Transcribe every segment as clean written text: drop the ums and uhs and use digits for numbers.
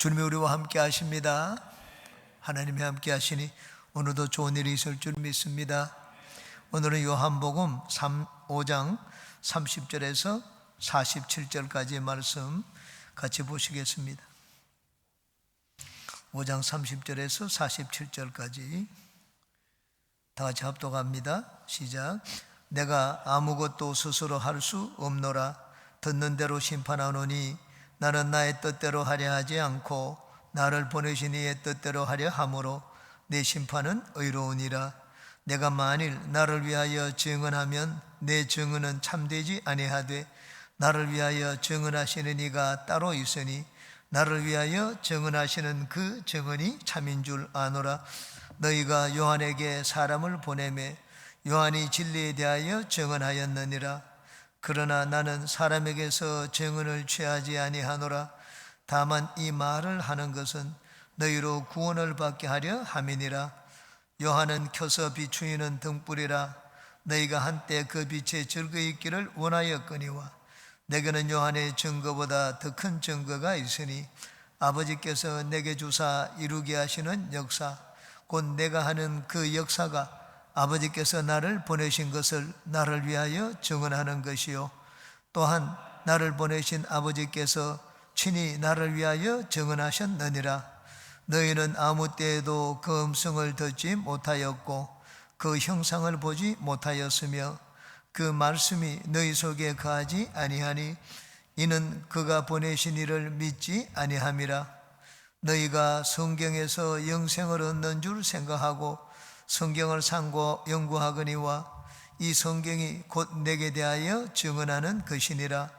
주님이 우리와 함께 하십니다. 하나님이 함께 하시니 오늘도 좋은 일이 있을 줄 믿습니다. 오늘은 요한복음 5장 30절에서 47절까지의 말씀 같이 보시겠습니다. 5장 30절에서 47절까지 다 같이 합독합니다. 시작. 내가 아무것도 스스로 할 수 없노라. 듣는 대로 심판하노니 나는 나의 뜻대로 하려 하지 않고 나를 보내신 이의 뜻대로 하려 함으로 내 심판은 의로우니라. 내가 만일 나를 위하여 증언하면 내 증언은 참되지 아니하되 나를 위하여 증언하시는 이가 따로 있으니 나를 위하여 증언하시는 그 증언이 참인 줄 아노라. 너희가 요한에게 사람을 보내매 요한이 진리에 대하여 증언하였느니라. 그러나 나는 사람에게서 증언을 취하지 아니하노라. 다만 이 말을 하는 것은 너희로 구원을 받게 하려 함이니라. 요한은 켜서 비추이는 등불이라. 너희가 한때 그 빛에 즐거이 있기를 원하였거니와 내게는 요한의 증거보다 더 큰 증거가 있으니 아버지께서 내게 주사 이루게 하시는 역사 곧 내가 하는 그 역사가 아버지께서 나를 보내신 것을 나를 위하여 증언하는 것이요 또한 나를 보내신 아버지께서 친히 나를 위하여 증언하셨느니라. 너희는 아무 때에도 그 음성을 듣지 못하였고 그 형상을 보지 못하였으며 그 말씀이 너희 속에 거하지 아니하니 이는 그가 보내신 이를 믿지 아니함이라. 너희가 성경에서 영생을 얻는 줄 생각하고 성경을 상고 연구하거니와 이 성경이 곧 내게 대하여 증언하는 것이니라.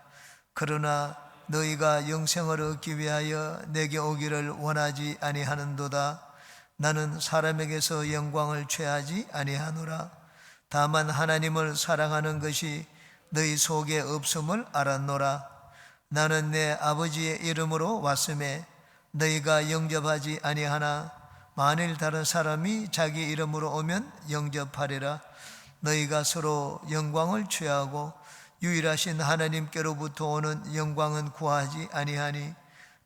그러나 너희가 영생을 얻기 위하여 내게 오기를 원하지 아니하는도다. 나는 사람에게서 영광을 취하지 아니하노라. 다만 하나님을 사랑하는 것이 너희 속에 없음을 알았노라. 나는 내 아버지의 이름으로 왔음에 너희가 영접하지 아니하나 만일 다른 사람이 자기 이름으로 오면 영접하리라. 너희가 서로 영광을 취하고 유일하신 하나님께로부터 오는 영광은 구하지 아니하니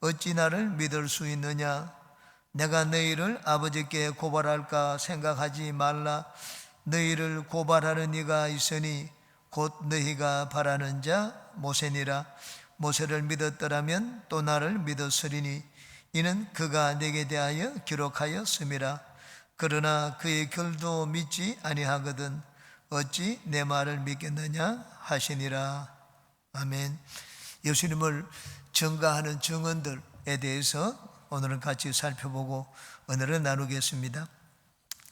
어찌 나를 믿을 수 있느냐. 내가 너희를 아버지께 고발할까 생각하지 말라. 너희를 고발하는 이가 있으니 곧 너희가 바라는 자 모세니라. 모세를 믿었더라면 또 나를 믿었으리니 이는 그가 내게 대하여 기록하였음이라. 그러나 그의 글도 믿지 아니하거든 어찌 내 말을 믿겠느냐 하시니라. 아멘. 예수님을 증거하는 증언들에 대해서 오늘은 같이 살펴보고 오늘은 나누겠습니다.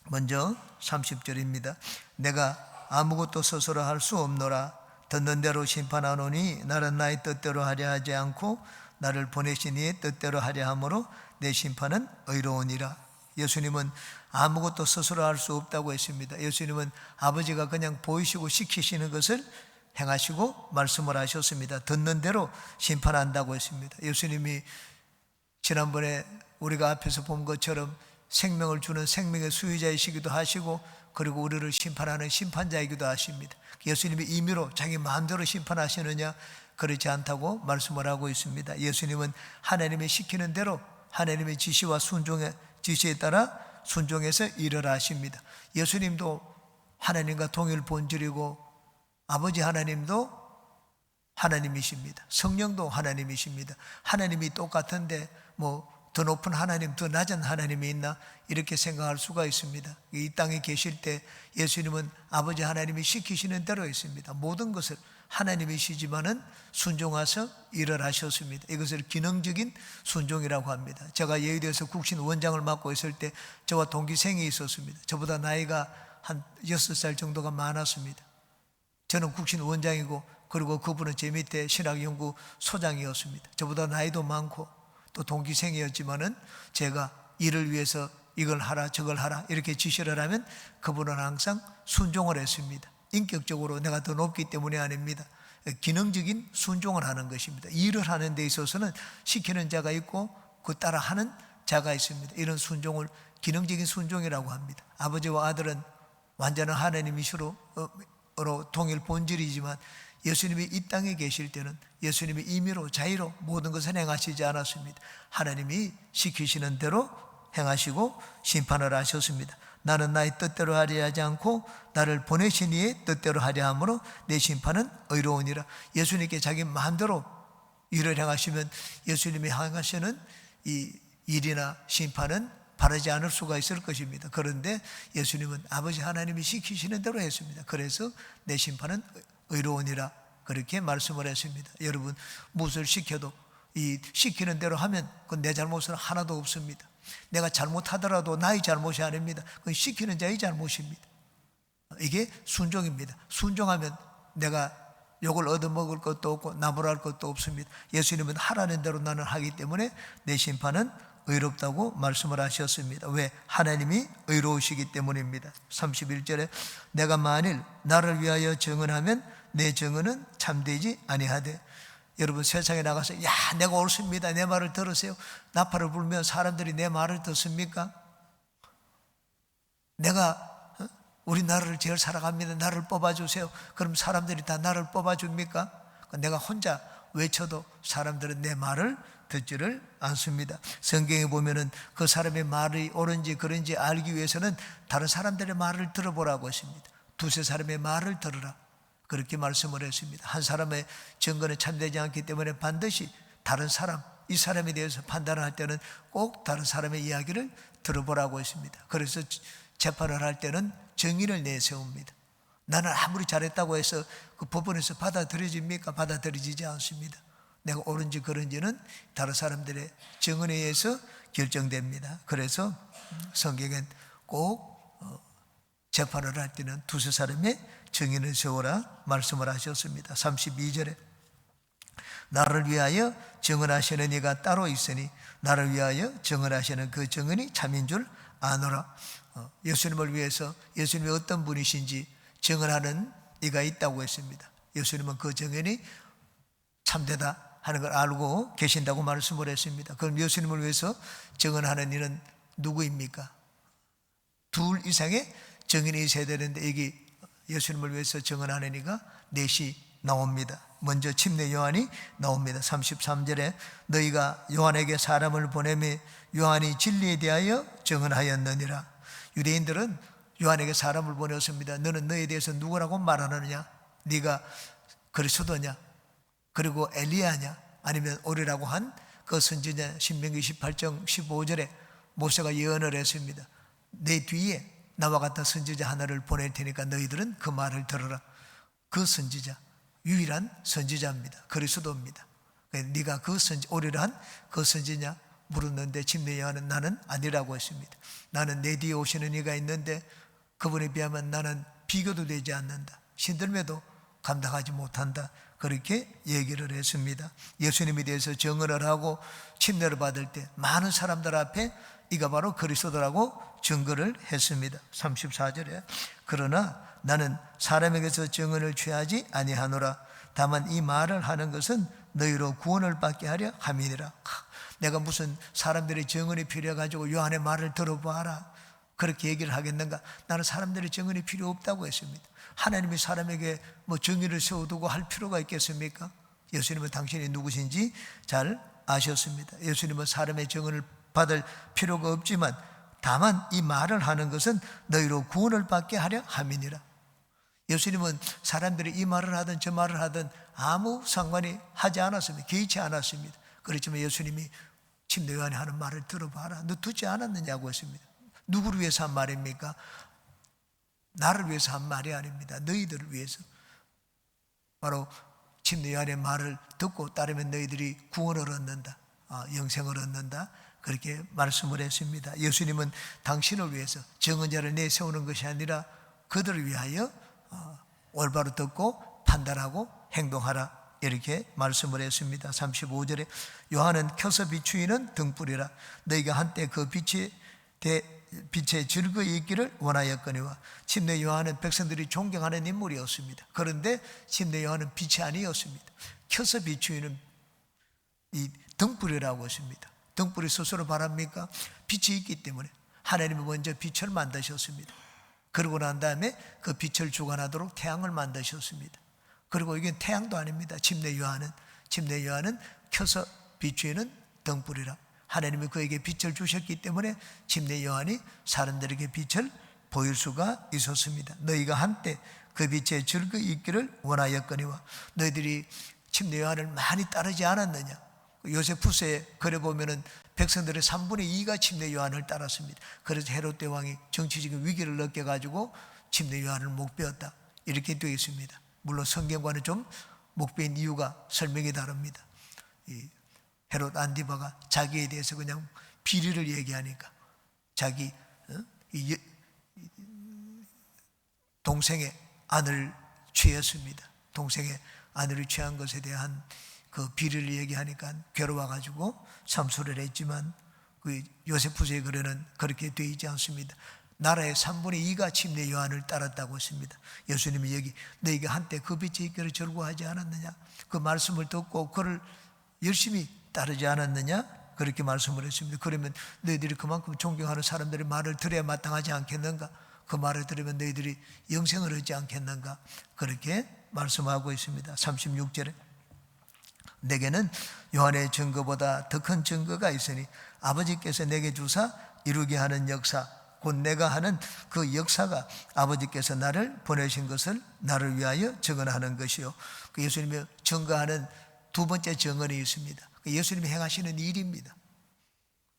먼저 30절입니다. 내가 아무것도 스스로 할 수 없노라. 듣는 대로 심판하노니 나는 나의 뜻대로 하려 하지 않고 나를 보내신 이의 뜻대로 하려 함으로 내 심판은 의로우니라. 예수님은 아무것도 스스로 할 수 없다고 했습니다. 예수님은 아버지가 그냥 보이시고 시키시는 것을 행하시고 말씀을 하셨습니다. 듣는 대로 심판한다고 했습니다. 예수님이 지난번에 우리가 앞에서 본 것처럼 생명을 주는 생명의 수유자이시기도 하시고 그리고 우리를 심판하는 심판자이기도 하십니다. 예수님이 임의로 자기 마음대로 심판하시느냐? 그렇지 않다고 말씀을 하고 있습니다. 예수님은 하나님이 시키는 대로 하나님의 지시와 지시에 따라 순종해서 일을 하십니다. 예수님도 하나님과 동일 본질이고 아버지 하나님도 하나님이십니다. 성령도 하나님이십니다. 하나님이 똑같은데 더 높은 하나님, 더 낮은 하나님이 있나? 이렇게 생각할 수가 있습니다. 이 땅에 계실 때 예수님은 아버지 하나님이 시키시는 대로 했습니다. 모든 것을 하나님이시지만은 순종하셔 일을 하셨습니다. 이것을 기능적인 순종이라고 합니다. 제가 예의대에서 국신 원장을 맡고 있을 때 저와 동기생이 있었습니다. 저보다 나이가 한 6살 정도가 많았습니다. 저는 국신 원장이고 그리고 그분은 제 밑에 신학연구 소장이었습니다. 저보다 나이도 많고 또 동기생이었지만은 제가 일을 위해서 이걸 하라 저걸 하라 이렇게 지시를 하면 그분은 항상 순종을 했습니다. 인격적으로 내가 더 높기 때문이 아닙니다. 기능적인 순종을 하는 것입니다. 일을 하는 데 있어서는 시키는 자가 있고 그 따라 하는 자가 있습니다. 이런 순종을 기능적인 순종이라고 합니다. 아버지와 아들은 완전한 하나님이시로 동일 본질이지만 예수님이 이 땅에 계실 때는 예수님이 임의로 자의로 모든 것을 행하시지 않았습니다. 하나님이 시키시는 대로 행하시고 심판을 하셨습니다. 나는 나의 뜻대로 하려 하지 않고 나를 보내신 이의 뜻대로 하려 함으로 내 심판은 의로우니라. 예수님께 자기 마음대로 일을 행하시면 예수님이 행하시는 이 일이나 심판은 바르지 않을 수가 있을 것입니다. 그런데 예수님은 아버지 하나님이 시키시는 대로 했습니다. 그래서 내 심판은 의로우니라 그렇게 말씀을 했습니다. 여러분, 무엇을 시켜도 이 시키는 대로 하면 그건 내 잘못은 하나도 없습니다. 내가 잘못하더라도 나의 잘못이 아닙니다. 그건 시키는 자의 잘못입니다. 이게 순종입니다. 순종하면 내가 욕을 얻어먹을 것도 없고 나무랄 것도 없습니다. 예수님은 하라는 대로 나는 하기 때문에 내 심판은 의롭다고 말씀을 하셨습니다. 왜? 하나님이 의로우시기 때문입니다. 31절에 내가 만일 나를 위하여 증언하면 내 증언은 참되지 아니하되. 여러분, 세상에 나가서 야 내가 옳습니다, 내 말을 들으세요, 나팔을 불면 사람들이 내 말을 듣습니까? 내가 우리 나라를 제일 사랑합니다, 나를 뽑아주세요, 그럼 사람들이 다 나를 뽑아줍니까? 내가 혼자 외쳐도 사람들은 내 말을 듣지를 않습니다. 성경에 보면은 그 사람의 말이 옳은지 그런지 알기 위해서는 다른 사람들의 말을 들어보라고 했습니다. 두세 사람의 말을 들으라 그렇게 말씀을 했습니다. 한 사람의 증거는 참되지 않기 때문에 반드시 다른 사람, 이 사람에 대해서 판단을 할 때는 꼭 다른 사람의 이야기를 들어보라고 했습니다. 그래서 재판을 할 때는 정의를 내세웁니다. 나는 아무리 잘했다고 해서 그 법원에서 받아들여집니까? 받아들여지지 않습니다. 내가 옳은지 그런지는 다른 사람들의 증언에 의해서 결정됩니다. 그래서 성경엔 꼭 재판을 할 때는 두세 사람의 증인을 세우라 말씀을 하셨습니다. 32절에 나를 위하여 증언하시는 이가 따로 있으니 나를 위하여 증언하시는 그 증언이 참인 줄 아노라. 예수님을 위해서 예수님이 어떤 분이신지 증언하는 이가 있다고 했습니다. 예수님은 그 증언이 참되다 하는 걸 알고 계신다고 말씀을 했습니다. 그럼 예수님을 위해서 증언하는 이는 누구입니까? 둘 이상의 증인이 있어야 되는데 여기 예수님을 위해서 증언하는 이가 넷이 나옵니다. 먼저 침례 요한이 나옵니다. 33절에 너희가 요한에게 사람을 보내매 요한이 진리에 대하여 증언하였느니라. 유대인들은 요한에게 사람을 보냈습니다. 너는 너에 대해서 누구라고 말하느냐? 네가 그리스도냐? 그리고 엘리야냐? 아니면 오리라고 한 그 선지자. 신명기 18장 15절에 모세가 예언을 했습니다. 내 뒤에 나와 같은 선지자 하나를 보낼 테니까 너희들은 그 말을 들어라. 그 선지자, 유일한 선지자입니다. 그리스도입니다. 네가 그 오리라 한 그 선지냐 물었는데 침례 요한은 나는 아니라고 했습니다. 나는 내 뒤에 오시는 이가 있는데 그분에 비하면 나는 비교도 되지 않는다. 신들매도 감당하지 못한다. 그렇게 얘기를 했습니다. 예수님에 대해서 증언을 하고 침례를 받을 때 많은 사람들 앞에 이가 바로 그리스도라고 증거를 했습니다. 34절에 그러나 나는 사람에게서 증언을 취하지 아니하노라. 다만 이 말을 하는 것은 너희로 구원을 받게 하려 함이니라. 내가 무슨 사람들의 증언이 필요해가지고 요한의 말을 들어봐라 그렇게 얘기를 하겠는가? 나는 사람들의 증언이 필요 없다고 했습니다. 하나님이 사람에게 뭐 정의를 세워두고 할 필요가 있겠습니까? 예수님은 당신이 누구신지 잘 아셨습니다. 예수님은 사람의 증언을 받을 필요가 없지만 다만 이 말을 하는 것은 너희로 구원을 받게 하려 함이니라. 예수님은 사람들이 이 말을 하든 저 말을 하든 아무 상관이 하지 않았습니다. 개의치 않았습니다. 그렇지만 예수님이 침례 요한이 하는 말을 들어봐라. 너 듣지 않았느냐고 했습니다. 누구를 위해서 한 말입니까? 나를 위해서 한 말이 아닙니다. 너희들을 위해서. 바로 침례 요한의 말을 듣고 따르면 너희들이 구원을 얻는다, 영생을 얻는다, 그렇게 말씀을 했습니다. 예수님은 당신을 위해서 증언자를 내세우는 것이 아니라 그들을 위하여 올바로 듣고 판단하고 행동하라 이렇게 말씀을 했습니다. 35절에 요한은 켜서 비추이는 등불이라. 너희가 한때 그 빛에 즐거이 있기를 원하였거니와. 침례 요한은 백성들이 존경하는 인물이었습니다. 그런데 침례 요한은 빛이 아니었습니다. 켜서 비추이는 이 등불이라고 했습니다. 등불이 스스로 바랍니까? 빛이 있기 때문에 하나님이 먼저 빛을 만드셨습니다. 그러고 난 다음에 그 빛을 주관하도록 태양을 만드셨습니다. 그리고 이게 태양도 아닙니다. 침례 요한은 켜서 비추이는 등불이라. 하나님이 그에게 빛을 주셨기 때문에 침례 요한이 사람들에게 빛을 보일 수가 있었습니다. 너희가 한때 그 빛에 즐거이 있기를 원하였거니와. 너희들이 침례 요한을 많이 따르지 않았느냐. 요세푸스에 그래 보면은 백성들의 3분의 2가 침례 요한을 따랐습니다. 그래서 헤롯 대왕이 정치적인 위기를 느껴가지고 침례 요한을 목베었다, 이렇게 되어 있습니다. 물론 성경과는 좀 목베인 이유가 설명이 다릅니다. 이 헤롯 안디바가 자기에 대해서 그냥 비리를 얘기하니까 자기 동생의 아내를 취했습니다. 동생의 아내를 취한 것에 대한 그 비리를 얘기하니까 괴로워가지고 참소를 했지만 그 요세푸스의 글에는 그렇게 되어 있지 않습니다. 나라의 3분의 2가 침례 요한을 따랐다고 했습니다. 예수님이 여기 너희가 한때 그 빛에 있기를 즐거워하지 않았느냐, 그 말씀을 듣고 그를 열심히 따르지 않았느냐, 그렇게 말씀을 했습니다. 그러면 너희들이 그만큼 존경하는 사람들의 말을 들어야 마땅하지 않겠는가, 그 말을 들으면 너희들이 영생을 얻지 않겠는가, 그렇게 말씀하고 있습니다. 36절에 내게는 요한의 증거보다 더 큰 증거가 있으니 아버지께서 내게 주사 이루게 하는 역사, 곧 내가 하는 그 역사가 아버지께서 나를 보내신 것을 나를 위하여 증언하는 것이요. 그 예수님이 증거하는 두 번째 증언이 있습니다. 예수님이 행하시는 일입니다.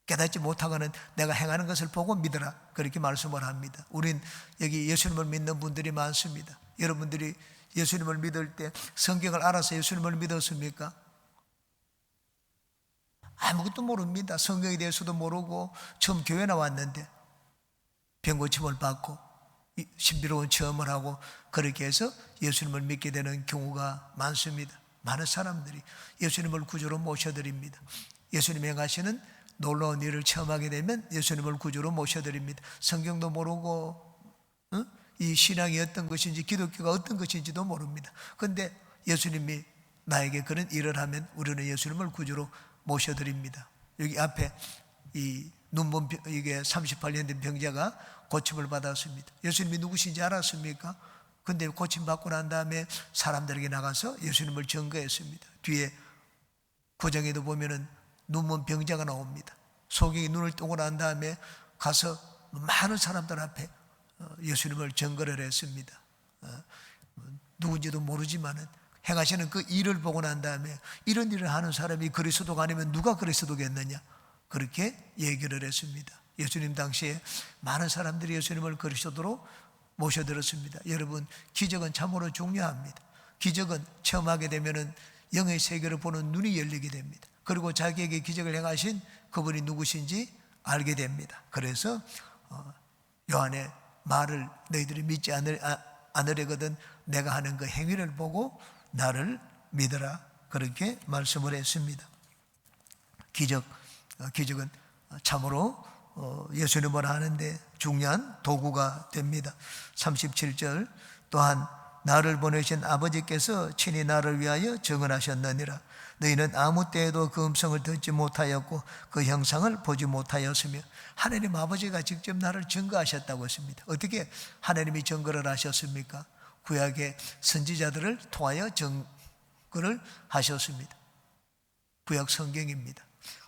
깨닫지 못하고는 내가 행하는 것을 보고 믿어라, 그렇게 말씀을 합니다. 우린 여기 예수님을 믿는 분들이 많습니다. 여러분들이 예수님을 믿을 때 성경을 알아서 예수님을 믿었습니까? 아무것도 모릅니다. 성경에 대해서도 모르고 처음 교회 나왔는데 병고침을 받고 신비로운 체험을 하고 그렇게 해서 예수님을 믿게 되는 경우가 많습니다. 많은 사람들이 예수님을 구주로 모셔드립니다. 예수님이 행하시는 놀라운 일을 체험하게 되면 예수님을 구주로 모셔드립니다. 성경도 모르고 이 신앙이 어떤 것인지 기독교가 어떤 것인지도 모릅니다. 그런데 예수님이 나에게 그런 일을 하면 우리는 예수님을 구주로 모셔드립니다. 여기 앞에 이 눈먼 이게 38년 된 병자가 고침을 받았습니다. 예수님이 누구신지 알았습니까? 근데 고침 받고 난 다음에 사람들에게 나가서 예수님을 증거했습니다. 뒤에 구정에도 보면은 눈먼 병자가 나옵니다. 소경이 눈을 뜨고 난 다음에 가서 많은 사람들 앞에 예수님을 증거를 했습니다. 누군지도 모르지만은 행하시는 그 일을 보고 난 다음에 이런 일을 하는 사람이 그리스도가 아니면 누가 그리스도겠느냐, 그렇게 얘기를 했습니다. 예수님 당시에 많은 사람들이 예수님을 그리스도로 모셔들었습니다. 여러분, 기적은 참으로 중요합니다. 기적은 체험하게 되면은 영의 세계를 보는 눈이 열리게 됩니다. 그리고 자기에게 기적을 행하신 그분이 누구신지 알게 됩니다. 그래서 요한의 말을 너희들이 믿지 않으려거든 내가 하는 그 행위를 보고 나를 믿어라, 그렇게 말씀을 했습니다. 기적은 참으로 예수님을 하는데 중요한 도구가 됩니다. 37절 또한 나를 보내신 아버지께서 친히 나를 위하여 증언하셨느니라. 너희는 아무 때에도 그 음성을 듣지 못하였고 그 형상을 보지 못하였으며. 하나님 아버지가 직접 나를 증거하셨다고 했습니다. 어떻게 하나님이 증거를 하셨습니까? 구약의 선지자들을 통하여 증거를 하셨습니다. 구약 성경입니다.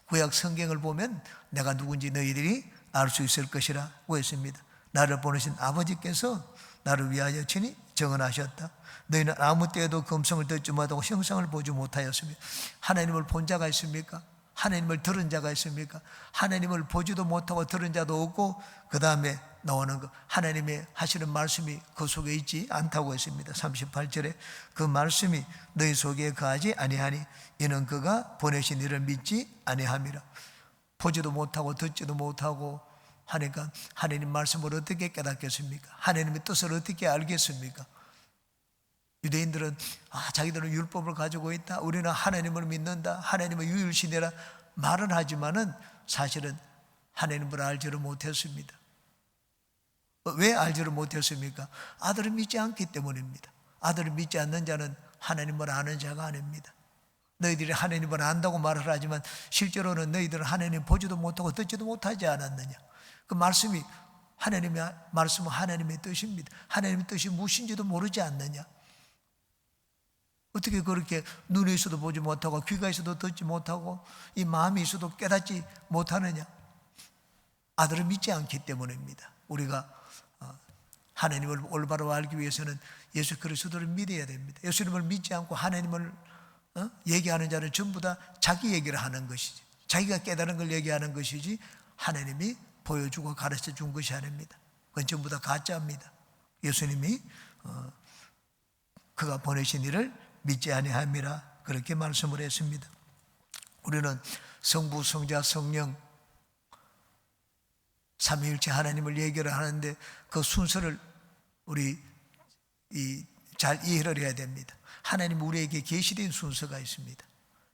구약 성경을 보면 내가 누군지 너희들이 알 수 있을 것이라고 했습니다. 나를 보내신 아버지께서 나를 위하여 친히 증언하셨다. 너희는 아무 때에도 그 음성을 듣지 못하고 형상을 보지 못하였으며. 하나님을 본 자가 있습니까? 하나님을 들은 자가 있습니까? 하나님을 보지도 못하고 들은 자도 없고 그 다음에 나오는 것, 하나님의 하시는 말씀이 그 속에 있지 않다고 했습니다. 38절에 그 말씀이 너희 속에 거하지 아니하니 이는 그가 보내신 이를 믿지 아니함이라. 보지도 못하고 듣지도 못하고 하니까 하나님 말씀을 어떻게 깨닫겠습니까? 하나님의 뜻을 어떻게 알겠습니까? 유대인들은 자기들은 율법을 가지고 있다, 우리는 하나님을 믿는다, 하나님은 유일신이라 말은 하지만은 사실은 하나님을 알지를 못했습니다. 왜 알지를 못했습니까? 아들을 믿지 않기 때문입니다. 아들을 믿지 않는 자는 하나님을 아는 자가 아닙니다. 너희들이 하나님을 안다고 말을 하지만 실제로는 너희들은 하나님 보지도 못하고 듣지도 못하지 않았느냐. 그 말씀이 하나님의 말씀은 하나님의 뜻입니다. 하나님의 뜻이 무엇인지도 모르지 않느냐. 어떻게 그렇게 눈이 있어도 보지 못하고 귀가 있어도 듣지 못하고 이 마음이 있어도 깨닫지 못하느냐? 아들을 믿지 않기 때문입니다. 우리가 하나님을 올바로 알기 위해서는 예수 그리스도를 믿어야 됩니다. 예수님을 믿지 않고 하나님을 얘기하는 자는 전부 다 자기 얘기를 하는 것이지, 자기가 깨달은 걸 얘기하는 것이지 하나님이 보여주고 가르쳐 준 것이 아닙니다. 그건 전부 다 가짜입니다. 예수님이 그가 보내신 이를 믿지 아니함이라 그렇게 말씀을 했습니다. 우리는 성부, 성자, 성령 삼위일체 하나님을 얘기를 하는데 그 순서를 우리 잘 이해를 해야 됩니다. 하나님 우리에게 계시된 순서가 있습니다.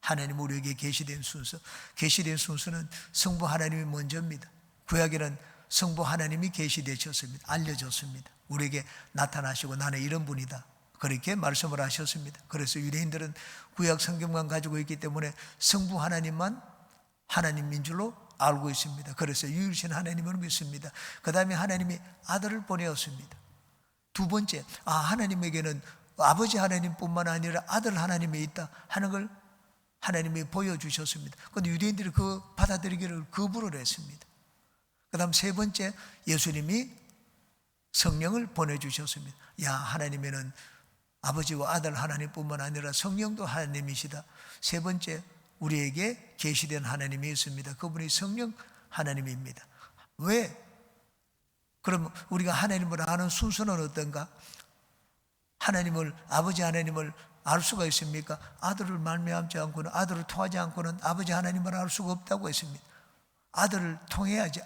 하나님 우리에게 계시된 순서, 계시된 순서는 성부 하나님이 먼저입니다. 구약에는 성부 하나님이 계시되셨습니다. 알려졌습니다. 우리에게 나타나시고 나는 이런 분이다, 그렇게 말씀을 하셨습니다. 그래서 유대인들은 구약 성경만 가지고 있기 때문에 성부 하나님만 하나님인 줄로 알고 있습니다. 그래서 유일신 하나님을 믿습니다. 그 다음에 하나님이 아들을 보내었습니다. 두 번째, 하나님에게는 아버지 하나님뿐만 아니라 아들 하나님이 있다 하는 걸 하나님이 보여주셨습니다. 그런데 유대인들이 그 받아들이기를 거부를 했습니다. 그 다음 세 번째, 예수님이 성령을 보내주셨습니다. 하나님에는 아버지와 아들 하나님뿐만 아니라 성령도 하나님이시다. 세 번째, 우리에게 계시된 하나님이 있습니다. 그분이 성령 하나님입니다. 왜? 그럼 우리가 하나님을 아는 순서는 어떤가? 하나님을, 아버지 하나님을 알 수가 있습니까? 아들을 말미암지 않고는, 아들을 통하지 않고는 아버지 하나님을 알 수가 없다고 했습니다. 아들을 통해야지,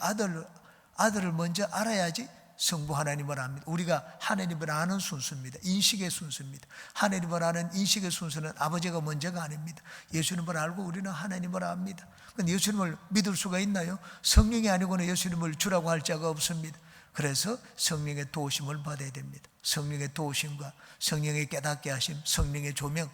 아들을 먼저 알아야지 성부 하나님을 압니다. 우리가 하나님을 아는 순서입니다. 인식의 순서입니다. 하나님을 아는 인식의 순서는 아버지가 먼저가 아닙니다. 예수님을 알고 우리는 하나님을 압니다. 그런데 예수님을 믿을 수가 있나요? 성령이 아니고는 예수님을 주라고 할 자가 없습니다. 그래서 성령의 도우심을 받아야 됩니다. 성령의 도우심과 성령의 깨닫게 하심, 성령의 조명.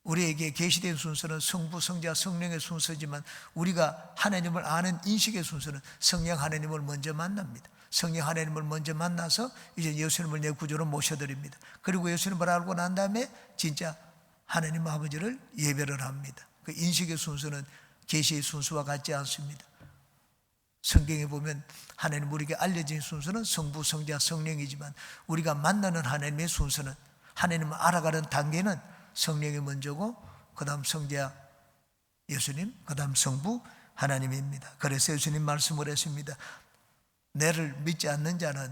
우리에게 계시된 순서는 성부, 성자, 성령의 순서지만 우리가 하나님을 아는 인식의 순서는 성령 하나님을 먼저 만납니다. 성령 하나님을 먼저 만나서 이제 예수님을 내 구주로 모셔드립니다. 그리고 예수님을 알고 난 다음에 진짜 하나님 아버지를 예배를 합니다. 그 인식의 순서는 계시의 순서와 같지 않습니다. 성경에 보면 하나님 우리에게 알려진 순서는 성부, 성자, 성령이지만 우리가 만나는 하나님의 순서는, 하나님을 알아가는 단계는 성령이 먼저고 그 다음 성자 예수님, 그 다음 성부 하나님입니다. 그래서 예수님 말씀을 했습니다. 내를 믿지 않는 자는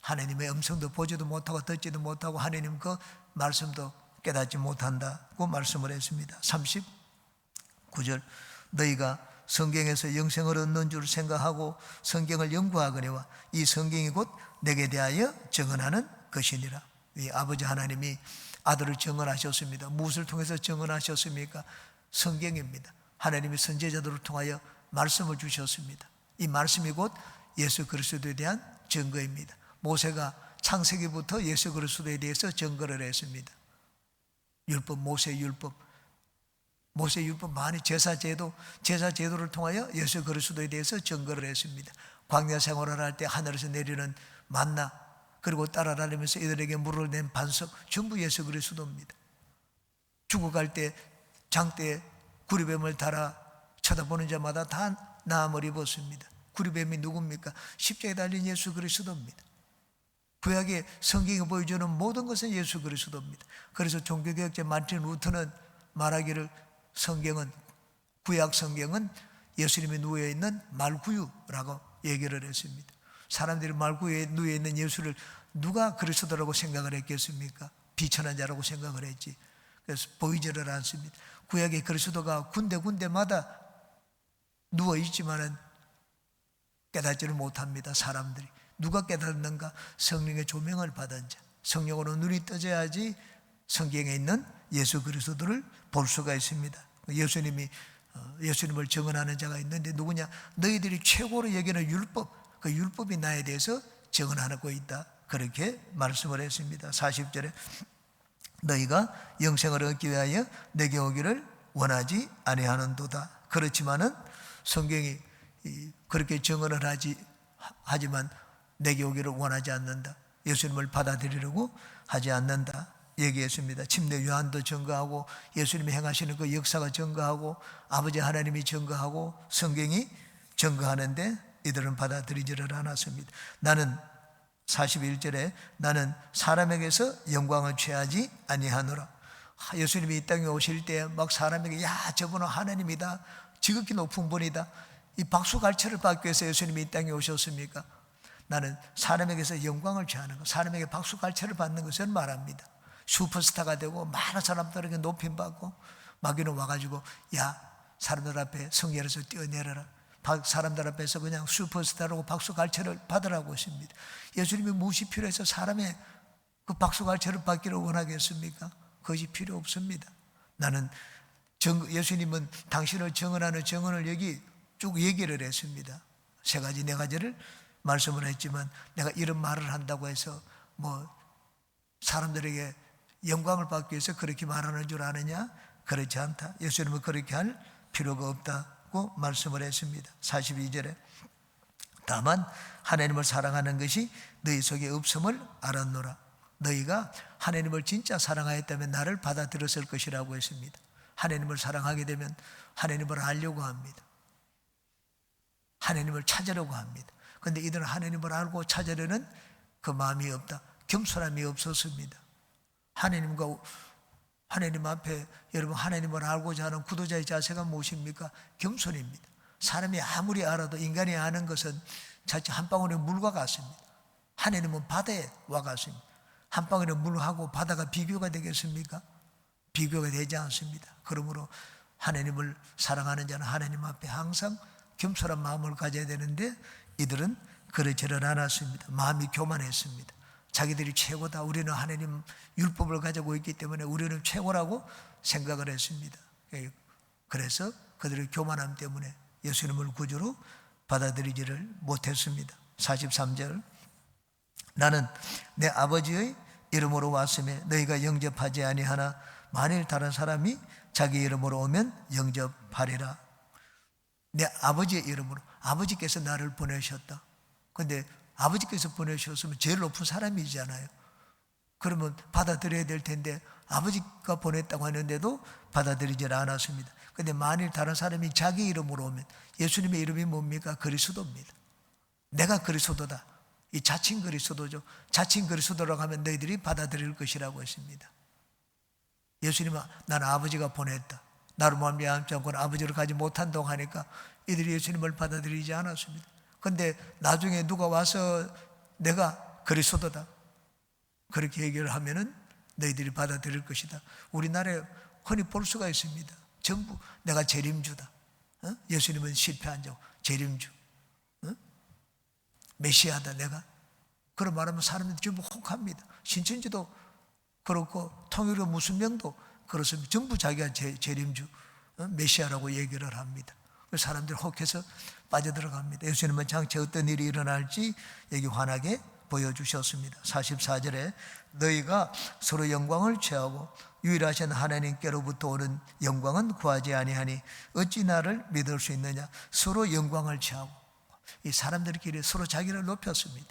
하나님의 음성도 보지도 못하고 듣지도 못하고 하나님 그 말씀도 깨닫지 못한다고 말씀을 했습니다. 39절, 너희가 성경에서 영생을 얻는 줄 생각하고 성경을 연구하거니와 이 성경이 곧 내게 대하여 증언하는 것이니라. 이 아버지 하나님이 아들을 증언하셨습니다. 무엇을 통해서 증언하셨습니까? 성경입니다. 하나님이 선지자들을 통하여 말씀을 주셨습니다. 이 말씀이 곧 예수 그리스도에 대한 증거입니다. 모세가 창세기부터 예수 그리스도에 대해서 증거를 했습니다. 율법, 모세 율법 많이 제사제도를 통하여 예수 그리스도에 대해서 증거를 했습니다. 광야 생활을 할 때 하늘에서 내리는 만나, 그리고 따라다니면서 이들에게 물을 낸 반석, 전부 예수 그리스도입니다. 죽어갈 때 장대에 구리뱀을 달아 쳐다보는 자마다 다 나음을 입었습니다. 구리뱀이 누굽니까? 십자가에 달린 예수 그리스도입니다. 구약의 성경이 보여주는 모든 것은 예수 그리스도입니다. 그래서 종교개혁자 마틴 루터는 말하기를 성경은, 구약 성경은 예수님이 누워있는 말구유라고 얘기를 했습니다. 사람들이 말구유에 누워있는 예수를 누가 그리스도라고 생각을 했겠습니까? 비천한 자라고 생각을 했지. 그래서 보이지를 않습니다. 구약의 그리스도가 군데군데마다 누워있지만은 깨닫지를 못합니다. 사람들이. 누가 깨닫는가? 성령의 조명을 받은 자, 성령으로 눈이 떠져야지 성경에 있는 예수 그리스도를 볼 수가 있습니다. 예수님을 증언하는 자가 있는데 누구냐? 너희들이 최고로 여기는 율법, 그 율법이 나에 대해서 증언하고 있다, 그렇게 말씀을 했습니다. 40절에 너희가 영생을 얻기 위하여 내게 오기를 원하지 아니하는도다. 그렇지만은 성경이 그렇게 증언을 하지만 내게 오기를 원하지 않는다. 예수님을 받아들이려고 하지 않는다. 얘기했습니다. 침례 요한도 증거하고 예수님이 행하시는 그 역사가 증거하고 아버지 하나님이 증거하고 성경이 증거하는데 이들은 받아들이지를 않았습니다. 나는 41절에 나는 사람에게서 영광을 취하지 아니하노라. 예수님이 이 땅에 오실 때 막 사람에게 야 저분은 하나님이다, 지극히 높은 분이다, 이 박수갈채를 받기 위해서 예수님이 이 땅에 오셨습니까? 나는 사람에게서 영광을 취하는 것, 사람에게 박수갈채를 받는 것을 말합니다. 슈퍼스타가 되고 많은 사람들에게 높임받고 마귀는 와가지고 야 사람들 앞에 성결해서 뛰어내려라, 사람들 앞에서 그냥 슈퍼스타라고 박수갈채를 받으라고 했습니다. 예수님이 무엇이 필요해서 사람의 그 박수갈채를 받기를 원하겠습니까? 그것이 필요 없습니다. 나는 예수님은 당신을 증언하는 증언을 여기 쭉 얘기를 했습니다. 세 가지 네 가지를 말씀을 했지만 내가 이런 말을 한다고 해서 뭐 사람들에게 영광을 받기 위해서 그렇게 말하는 줄 아느냐? 그렇지 않다. 예수님은 그렇게 할 필요가 없다고 말씀을 했습니다. 42절에 다만 하나님을 사랑하는 것이 너희 속에 없음을 알았노라. 너희가 하나님을 진짜 사랑하였다면 나를 받아들였을 것이라고 했습니다. 하나님을 사랑하게 되면 하나님을 알려고 합니다. 하나님을 찾으려고 합니다. 그런데 이들은 하나님을 알고 찾으려는 그 마음이 없다. 겸손함이 없었습니다. 하나님 앞에 여러분 하나님을 알고자 하는 구도자의 자세가 무엇입니까? 겸손입니다. 사람이 아무리 알아도 인간이 아는 것은 자칫 한 방울의 물과 같습니다. 하나님은 바다에 와 같습니다. 한 방울의 물하고 바다가 비교가 되겠습니까? 비교가 되지 않습니다. 그러므로 하나님을 사랑하는 자는 하나님 앞에 항상 겸손한 마음을 가져야 되는데 이들은 그렇지를 않았습니다. 마음이 교만했습니다. 자기들이 최고다, 우리는 하나님 율법을 가지고 있기 때문에 우리는 최고라고 생각을 했습니다. 그래서 그들의 교만함 때문에 예수님을 구주로 받아들이지를 못했습니다. 43절 나는 내 아버지의 이름으로 왔음에 너희가 영접하지 아니하나 만일 다른 사람이 자기 이름으로 오면 영접하리라. 내 아버지의 이름으로, 아버지께서 나를 보내셨다. 그런데 아버지께서 보내셨으면 제일 높은 사람이잖아요. 그러면 받아들여야 될 텐데 아버지가 보냈다고 하는데도 받아들이질 않았습니다. 그런데 만일 다른 사람이 자기 이름으로 오면, 예수님의 이름이 뭡니까? 그리스도입니다. 내가 그리스도다. 이 자칭 그리스도죠. 자칭 그리스도라고 하면 너희들이 받아들일 것이라고 했습니다. 예수님은 나는 아버지가 보냈다, 나로 말미암지 않고는 아버지를 가지 못한다고 하니까 이들이 예수님을 받아들이지 않았습니다. 그런데 나중에 누가 와서 내가 그리스도다 그렇게 얘기를 하면은 너희들이 받아들일 것이다. 우리나라에 흔히 볼 수가 있습니다. 전부 내가 재림주다. 예수님은 실패한 자, 재림주, 메시아다 내가. 그런 말하면 사람들이 전부 혹합니다. 신천지도 그렇고 통일교 무슨 명도 그렇습니다. 전부 자기가 재림주, 메시아라고 얘기를 합니다. 사람들이 혹해서 빠져들어갑니다. 예수님은 장차 어떤 일이 일어날지 여기 환하게 보여주셨습니다. 44절에 너희가 서로 영광을 취하고 유일하신 하나님께로부터 오는 영광은 구하지 아니하니 어찌 나를 믿을 수 있느냐. 서로 영광을 취하고 이 사람들끼리 서로 자기를 높였습니다.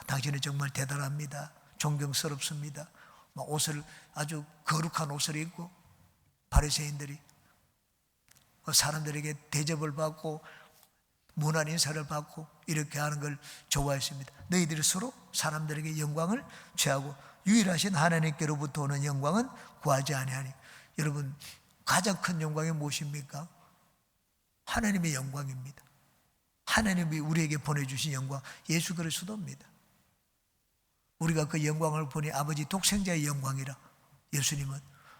당신은 정말 대단합니다. 존경스럽습니다. 옷을 아주 거룩한 옷을 입고 바리새인들이 사람들에게 대접을 받고 문안 인사를 받고 이렇게 하는 걸 좋아했습니다. 너희들이 서로 사람들에게 영광을 취하고 유일하신 하나님께로부터 오는 영광은 구하지 아니하니. 여러분 가장 큰 영광이 무엇입니까? 하나님의 영광입니다. 하나님이 우리에게 보내주신 영광, 예수 그리스도입니다. 우리가 그 영광을 보니 아버지 독생자의 영광이라. 예수님은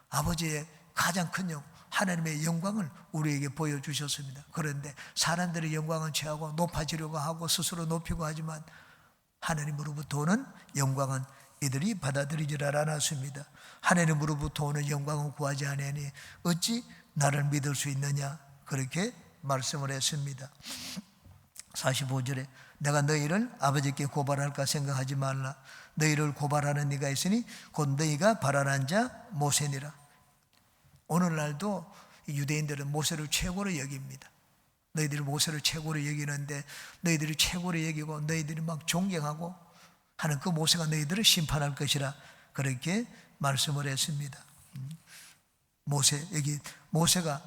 아버지의 가장 큰 영광, 하나님의 영광을 우리에게 보여주셨습니다. 그런데 사람들의 영광은 취하고 높아지려고 하고 스스로 높이고 하지만 하나님으로부터 오는 영광은 이들이 받아들이지 않았습니다. 하나님으로부터 오는 영광은 구하지 아니하니 어찌 나를 믿을 수 있느냐, 그렇게 말씀을 했습니다. 45절에 내가 너희를 아버지께 고발할까 생각하지 말라. 너희를 고발하는 네가 있으니 곧 너희가 발언한 자 모세니라. 오늘날도 유대인들은 모세를 최고로 여깁니다. 너희들이 모세를 최고로 여기는데 너희들이 최고로 여기고 너희들이 막 존경하고 하는 그 모세가 너희들을 심판할 것이라 그렇게 말씀을 했습니다. 여기 모세가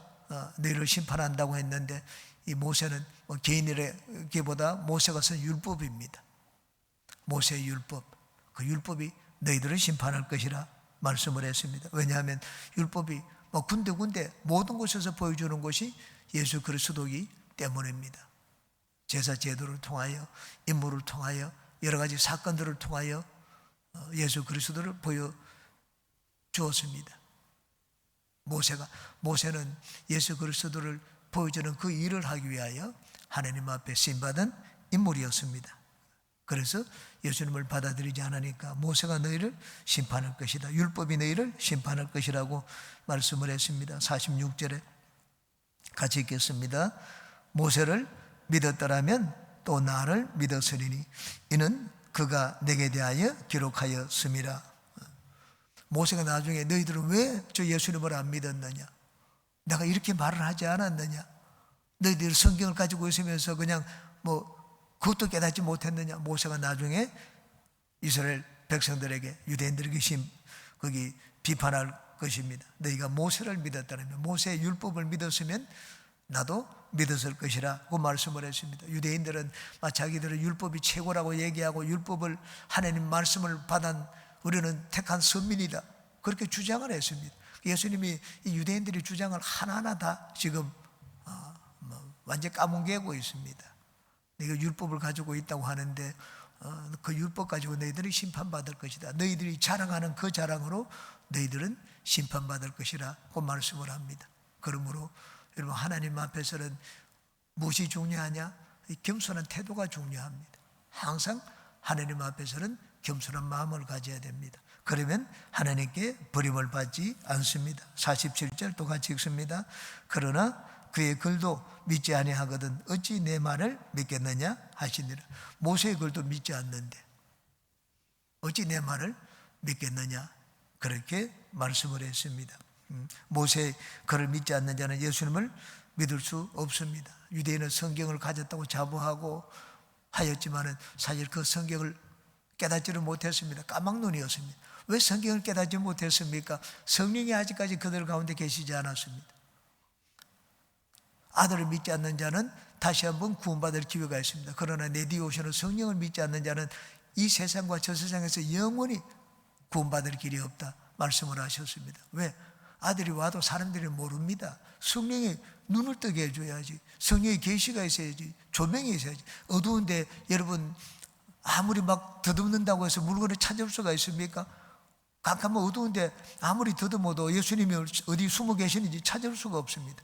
너희를 심판한다고 했는데, 이 모세는 개인이라기보다 모세가 쓴 율법입니다. 모세의 율법, 그 율법이 너희들을 심판할 것이라 말씀을 했습니다. 왜냐하면 율법이 군데군데 모든 곳에서 보여주는 것이 예수 그리스도이기 때문입니다. 제사 제도를 통하여, 인물을 통하여, 여러 가지 사건들을 통하여 예수 그리스도를 보여주었습니다. 모세는 예수 그리스도를 보여주는 그 일을 하기 위하여 하나님 앞에 쓰임받은 인물이었습니다. 그래서 예수님을 받아들이지 않으니까 모세가 너희를 심판할 것이다, 율법이 너희를 심판할 것이라고 말씀을 했습니다. 46절에 같이 읽겠습니다. 모세를 믿었더라면 또 나를 믿었으리니 이는 그가 내게 대하여 기록하였음이라. 모세가 나중에 너희들은 왜 저 예수님을 안 믿었느냐, 내가 이렇게 말을 하지 않았느냐, 너희들 성경을 가지고 있으면서 그냥 그것도 깨닫지 못했느냐. 모세가 나중에 이스라엘 백성들에게, 유대인들에게 거기 비판할 것입니다. 너희가 모세를 믿었다면, 모세의 율법을 믿었으면 나도 믿었을 것이라고 말씀을 했습니다. 유대인들은 자기들은 율법이 최고라고 얘기하고, 율법을, 하나님 말씀을 받은 우리는 택한 선민이다, 그렇게 주장을 했습니다. 예수님이 이 유대인들의 주장을 하나하나 다 지금 완전히 까뭉개고 있습니다. 네가 율법을 가지고 있다고 하는데 그 율법 가지고 너희들이 심판받을 것이다, 너희들이 자랑하는 그 자랑으로 너희들은 심판받을 것이라고 말씀을 합니다. 그러므로 여러분, 하나님 앞에서는 무엇이 중요하냐? 겸손한 태도가 중요합니다. 항상 하나님 앞에서는 겸손한 마음을 가져야 됩니다. 그러면 하나님께 버림을 받지 않습니다. 47절 또 같이 읽습니다. 그러나 그의 글도 믿지 아니하거든 어찌 내 말을 믿겠느냐 하시니라. 모세의 글도 믿지 않는데 어찌 내 말을 믿겠느냐, 그렇게 말씀을 했습니다. 모세의 글을 믿지 않는 자는 예수님을 믿을 수 없습니다. 유대인은 성경을 가졌다고 자부하고 하였지만 사실 그 성경을 깨닫지를 못했습니다. 까막눈이었습니다. 왜 성경을 깨닫지 못했습니까? 성령이 아직까지 그들 가운데 계시지 않았습니다. 아들을 믿지 않는 자는 다시 한번 구원받을 기회가 있습니다. 그러나 내 뒤에 오시는 성령을 믿지 않는 자는 이 세상과 저 세상에서 영원히 구원받을 길이 없다 말씀을 하셨습니다. 왜? 아들이 와도 사람들이 모릅니다. 성령이 눈을 뜨게 해줘야지, 성령의 계시가 있어야지, 조명이 있어야지. 어두운데 여러분, 아무리 막 더듬는다고 해서 물건을 찾을 수가 있습니까? 깜깜한 어두운데 아무리 더듬어도 예수님이 어디 숨어 계시는지 찾을 수가 없습니다.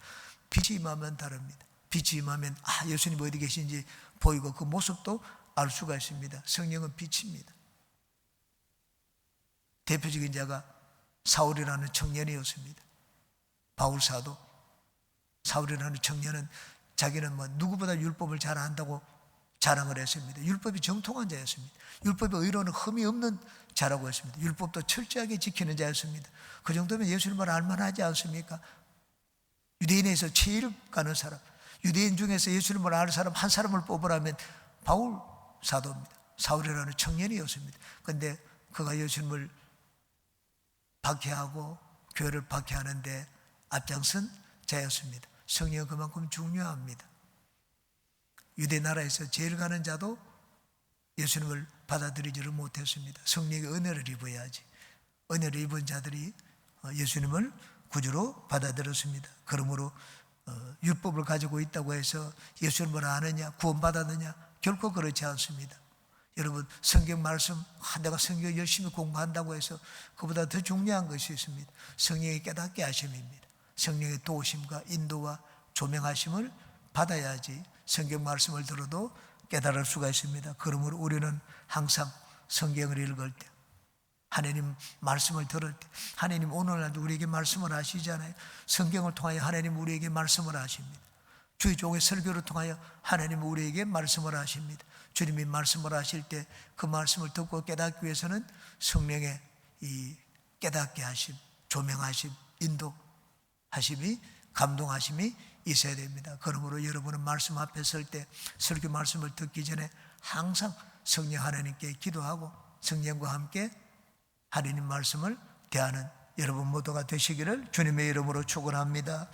빛이 임하면 다릅니다. 빛이 임하면 예수님이 어디 계신지 보이고 그 모습도 알 수가 있습니다. 성령은 빛입니다. 대표적인 자가 사울이라는 청년이었습니다. 바울 사도. 사울이라는 청년은 자기는 누구보다 율법을 잘 안다고 자랑을 했습니다. 율법이 정통한 자였습니다. 율법의 의로는 흠이 없는 자라고 했습니다. 율법도 철저하게 지키는 자였습니다. 그 정도면 예수님을 알만하지 않습니까? 유대인에서 제일 가는 사람, 유대인 중에서 예수님을 아는 사람 한 사람을 뽑으라면 바울 사도입니다. 사울이라는 청년이었습니다. 그런데 그가 예수님을 박해하고 교회를 박해하는데 앞장선 자였습니다. 성령은 그만큼 중요합니다. 유대 나라에서 제일 가는 자도 예수님을 받아들이지를 못했습니다. 성령의 은혜를 입어야지. 은혜를 입은 자들이 예수님을 구주로 받아들였습니다. 그러므로 율법을 가지고 있다고 해서 예수님을 아느냐, 구원받았느냐, 결코 그렇지 않습니다. 여러분, 성경 말씀, 내가 성경 열심히 공부한다고 해서 그보다 더 중요한 것이 있습니다. 성령의 깨닫게 하심입니다. 성령의 도우심과 인도와 조명하심을 받아야지 성경 말씀을 들어도 깨달을 수가 있습니다. 그러므로 우리는 항상 성경을 읽을 때, 하나님 말씀을 들을 때, 하나님 오늘날도 우리에게 말씀을 하시잖아요. 성경을 통하여 하나님 우리에게 말씀을 하십니다. 주의 종의 설교를 통하여 하나님 우리에게 말씀을 하십니다. 주님이 말씀을 하실 때 그 말씀을 듣고 깨닫기 위해서는 성령의 이 깨닫게 하심, 조명하심, 인도하심이, 감동하심이 있어야 됩니다. 그러므로 여러분은 말씀 앞에 설 때, 설교 말씀을 듣기 전에 항상 성령 하나님께 기도하고 성령과 함께 하나님 말씀을 하는 여러분 모두가 되시기를 주님의 이름으로 축원합니다.